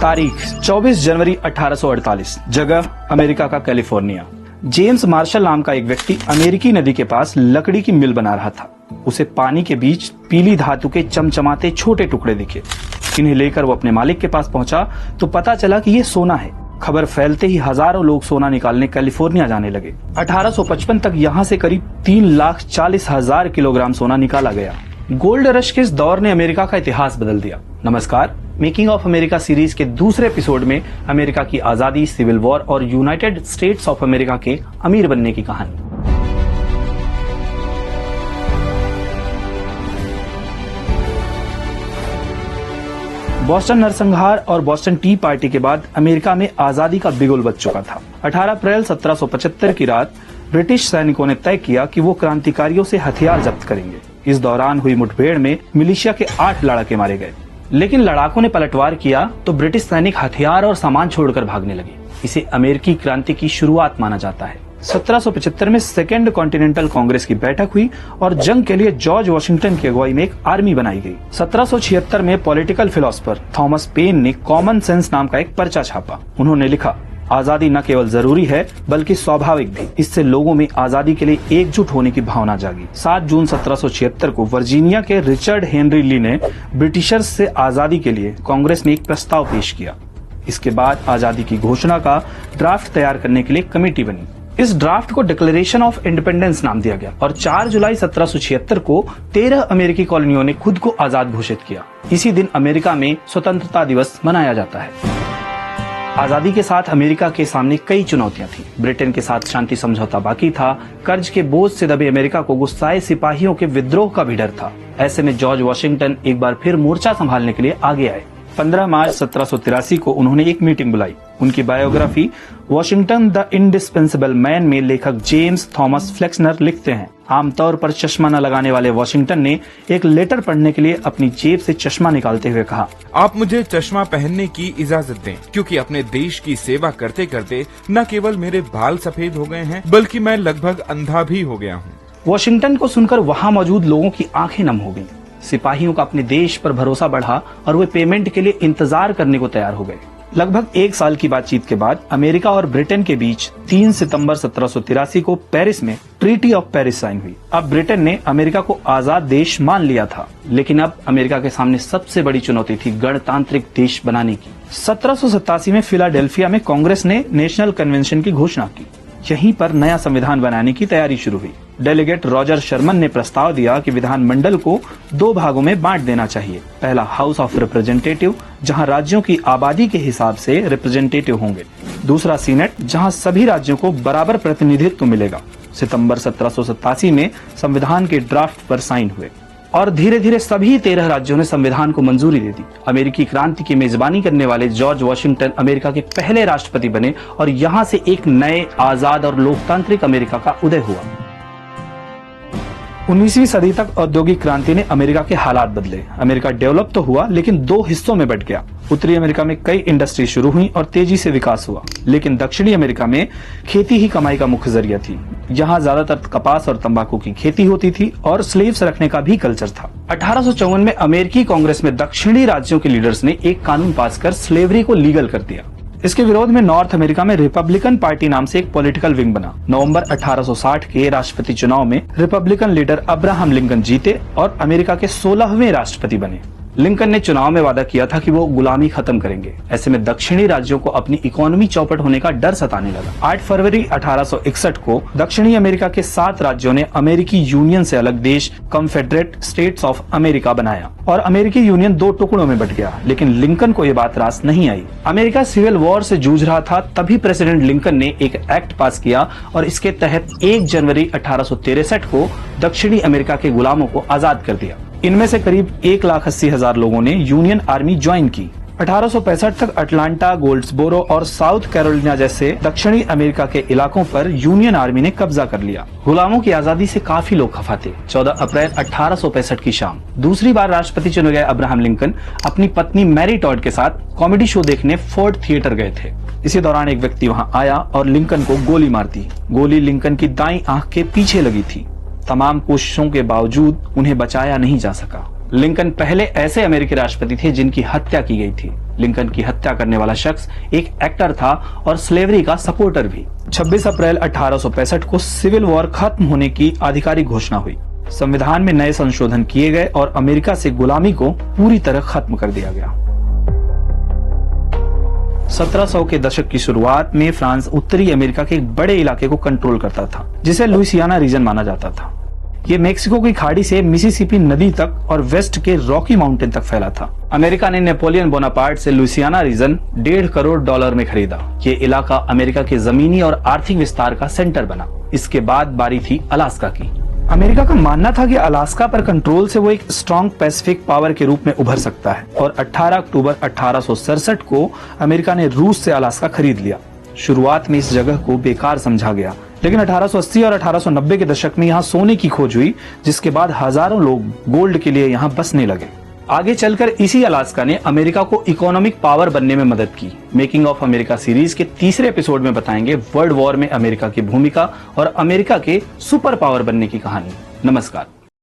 तारीख 24 जनवरी 1848, जगह अमेरिका का कैलिफोर्निया। जेम्स मार्शल नाम का एक व्यक्ति अमेरिकी नदी के पास लकड़ी की मिल बना रहा था। उसे पानी के बीच पीली धातु के चमचमाते छोटे टुकड़े दिखे। इन्हें लेकर वो अपने मालिक के पास पहुंचा तो पता चला कि ये सोना है। खबर फैलते ही हजारों लोग सोना निकालने कैलिफोर्निया जाने लगे। 1855 तक यहाँ से करीब 3,40,000 किलोग्राम सोना निकाला गया। गोल्ड रश के इस दौर ने अमेरिका का इतिहास बदल दिया। नमस्कार, मेकिंग ऑफ अमेरिका सीरीज के दूसरे एपिसोड में अमेरिका की आजादी, सिविल वॉर और यूनाइटेड स्टेट्स ऑफ अमेरिका के अमीर बनने की कहानी। बॉस्टन नरसंहार और बॉस्टन टी पार्टी के बाद अमेरिका में आजादी का बिगुल बज चुका था। 18 अप्रैल 1775 की रात ब्रिटिश सैनिकों ने तय किया कि वो क्रांतिकारियों से हथियार जब्त करेंगे। इस दौरान हुई मुठभेड़ में मिलिशिया के 8 लड़ाके मारे गए, लेकिन लड़ाकों ने पलटवार किया तो ब्रिटिश सैनिक हथियार और सामान छोड़कर भागने लगे। इसे अमेरिकी क्रांति की शुरुआत माना जाता है। 1775 में सेकेंड कॉन्टिनेंटल कांग्रेस की बैठक हुई और जंग के लिए जॉर्ज वॉशिंगटन की अगुवाई में एक आर्मी बनाई गई। 1776 में पॉलिटिकल फिलोसोफर थॉमस पेन ने कॉमन सेंस नाम का एक पर्चा छापा। उन्होंने लिखा, आजादी न केवल जरूरी है बल्कि स्वाभाविक भी। इससे लोगों में आजादी के लिए एकजुट होने की भावना जागी। 7 जून 1776 को वर्जीनिया के रिचर्ड हेनरी ली ने ब्रिटिशर्स से आजादी के लिए कांग्रेस में एक प्रस्ताव पेश किया। इसके बाद आजादी की घोषणा का ड्राफ्ट तैयार करने के लिए कमेटी बनी। इस ड्राफ्ट को डिक्लेरेशन ऑफ इंडिपेंडेंस नाम दिया गया और 4 जुलाई 1776 को 13 अमेरिकी कॉलोनियों ने खुद को आजाद घोषित किया। इसी दिन अमेरिका में स्वतंत्रता दिवस मनाया जाता है। आजादी के साथ अमेरिका के सामने कई चुनौतियां थी। ब्रिटेन के साथ शांति समझौता बाकी था। कर्ज के बोझ से दबे अमेरिका को गुस्साए सिपाहियों के विद्रोह का भी डर था। ऐसे में जॉर्ज वॉशिंगटन एक बार फिर मोर्चा संभालने के लिए आगे आए। 15 मार्च 1783 को उन्होंने एक मीटिंग बुलाई। उनकी biography Washington the indispensable man में लेखक जेम्स थॉमस फ्लेक्सनर लिखते हैं, आमतौर पर चश्मा न लगाने वाले वॉशिंगटन ने एक लेटर पढ़ने के लिए अपनी जेब से चश्मा निकालते हुए कहा, आप मुझे चश्मा पहनने की इजाजत दें, क्योंकि अपने देश की सेवा करते करते न केवल मेरे बाल सफेद हो गए हैं बल्कि मैं लगभग अंधा भी हो गया हूँ। वॉशिंगटन को सुनकर वहाँ मौजूद लोगों की आंखें नम हो गईं। सिपाहियों का अपने देश पर भरोसा बढ़ा और वे पेमेंट के लिए इंतजार करने को तैयार हो गए। लगभग 1 साल की बातचीत के बाद अमेरिका और ब्रिटेन के बीच 3 सितंबर 1783 को पेरिस में ट्रीटी ऑफ पेरिस साइन हुई। अब ब्रिटेन ने अमेरिका को आजाद देश मान लिया था, लेकिन अब अमेरिका के सामने सबसे बड़ी चुनौती थी गणतांत्रिक देश बनाने की। 1787 में फिलाडेल्फिया में कांग्रेस ने नेशनल कन्वेंशन की घोषणा की। यहीं पर नया संविधान बनाने की तैयारी शुरू हुई। डेलीगेट रॉजर शर्मन ने प्रस्ताव दिया कि विधानमंडल को 2 भागों में बांट देना चाहिए। पहला हाउस ऑफ रिप्रेजेंटेटिव, जहां राज्यों की आबादी के हिसाब से रिप्रेजेंटेटिव होंगे। दूसरा सीनेट, जहां सभी राज्यों को बराबर प्रतिनिधित्व मिलेगा। सितंबर 1787 में संविधान के ड्राफ्ट पर साइन हुए और धीरे धीरे सभी 13 राज्यों ने संविधान को मंजूरी दे दी। अमेरिकी क्रांति की मेजबानी करने वाले जॉर्ज वॉशिंगटन अमेरिका के पहले राष्ट्रपति बने और यहाँ से एक नए आजाद और लोकतांत्रिक अमेरिका का उदय हुआ। 19वीं सदी तक औद्योगिक क्रांति ने अमेरिका के हालात बदले। अमेरिका डेवलप तो हुआ, लेकिन 2 हिस्सों में बंट गया। उत्तरी अमेरिका में कई इंडस्ट्री शुरू हुई और तेजी से विकास हुआ, लेकिन दक्षिणी अमेरिका में खेती ही कमाई का मुख्य जरिया थी। यहाँ ज्यादातर कपास और तंबाकू की खेती होती थी और स्लेव्स रखने का भी कल्चर था। 1854 में अमेरिकी कांग्रेस में दक्षिणी राज्यों के लीडर्स ने एक कानून पास कर स्लेवरी को लीगल कर दिया। इसके विरोध में नॉर्थ अमेरिका में रिपब्लिकन पार्टी नाम से एक पॉलिटिकल विंग बना। नवंबर 1860 के राष्ट्रपति चुनाव में रिपब्लिकन लीडर अब्राहम लिंकन जीते और अमेरिका के 16वें राष्ट्रपति बने। लिंकन ने चुनाव में वादा किया था कि वो गुलामी खत्म करेंगे। ऐसे में दक्षिणी राज्यों को अपनी इकोनॉमी चौपट होने का डर सताने लगा। 8 फरवरी 1861 को दक्षिणी अमेरिका के 7 राज्यों ने अमेरिकी यूनियन से अलग देश कॉन्फेडरेट स्टेट्स ऑफ अमेरिका बनाया और अमेरिकी यूनियन 2 टुकड़ों में बट गया। लेकिन लिंकन को ये बात रास नहीं आई। अमेरिका सिविल वॉर से जूझ रहा था, तभी प्रेसिडेंट लिंकन ने एक एक्ट पास किया और इसके तहत 1 जनवरी 1863 को दक्षिणी अमेरिका के गुलामों को आजाद कर दिया। इनमें से करीब 1,80,000 लोगों ने यूनियन आर्मी ज्वाइन की। 1865 तक अटलांटा, गोल्ड्सबोरो और साउथ कैरोलिना जैसे दक्षिणी अमेरिका के इलाकों पर यूनियन आर्मी ने कब्जा कर लिया। गुलामों की आजादी से काफी लोग खफा थे। 14 अप्रैल 1865 की शाम दूसरी बार राष्ट्रपति चुने गए अब्राहम लिंकन अपनी पत्नी मैरी टॉड के साथ कॉमेडी शो देखने फोर्ड थिएटर गए थे। इसी दौरान एक व्यक्ति वहां आया और लिंकन को गोली मार दी। गोली लिंकन की दाईं आंख के पीछे लगी थी। तमाम कोशिशों के बावजूद उन्हें बचाया नहीं जा सका। लिंकन पहले ऐसे अमेरिकी राष्ट्रपति थे जिनकी हत्या की गई थी। लिंकन की हत्या करने वाला शख्स एक एक्टर था और स्लेवरी का सपोर्टर भी। 26 अप्रैल 1865 को सिविल वॉर खत्म होने की आधिकारिक घोषणा हुई। संविधान में नए संशोधन किए गए और अमेरिका से गुलामी को पूरी तरह खत्म कर दिया गया। 1700 के दशक की शुरुआत में फ्रांस उत्तरी अमेरिका के एक बड़े इलाके को कंट्रोल करता था जिसे लुइसियाना रीजन माना जाता था। ये मेक्सिको की खाड़ी से मिसिसिपी नदी तक और वेस्ट के रॉकी माउंटेन तक फैला था। अमेरिका ने नेपोलियन बोनापार्ट से लुइसियाना रीजन $1.5 करोड़ में खरीदा। ये इलाका अमेरिका के जमीनी और आर्थिक विस्तार का सेंटर बना। इसके बाद बारी थी अलास्का की। अमेरिका का मानना था कि अलास्का पर कंट्रोल से वो एक स्ट्रॉन्ग पैसिफिक पावर के रूप में उभर सकता है और 18 अक्टूबर 1867 को अमेरिका ने रूस से अलास्का खरीद लिया। शुरुआत में इस जगह को बेकार समझा गया, लेकिन 1880 और 1890 के दशक में यहाँ सोने की खोज हुई, जिसके बाद हजारों लोग गोल्ड के लिए यहाँ बसने लगे। आगे चलकर इसी अलास्का ने अमेरिका को इकोनॉमिक पावर बनने में मदद की। मेकिंग ऑफ अमेरिका सीरीज के तीसरे एपिसोड में बताएंगे वर्ल्ड वॉर में अमेरिका की भूमिका और अमेरिका के सुपर पावर बनने की कहानी। नमस्कार।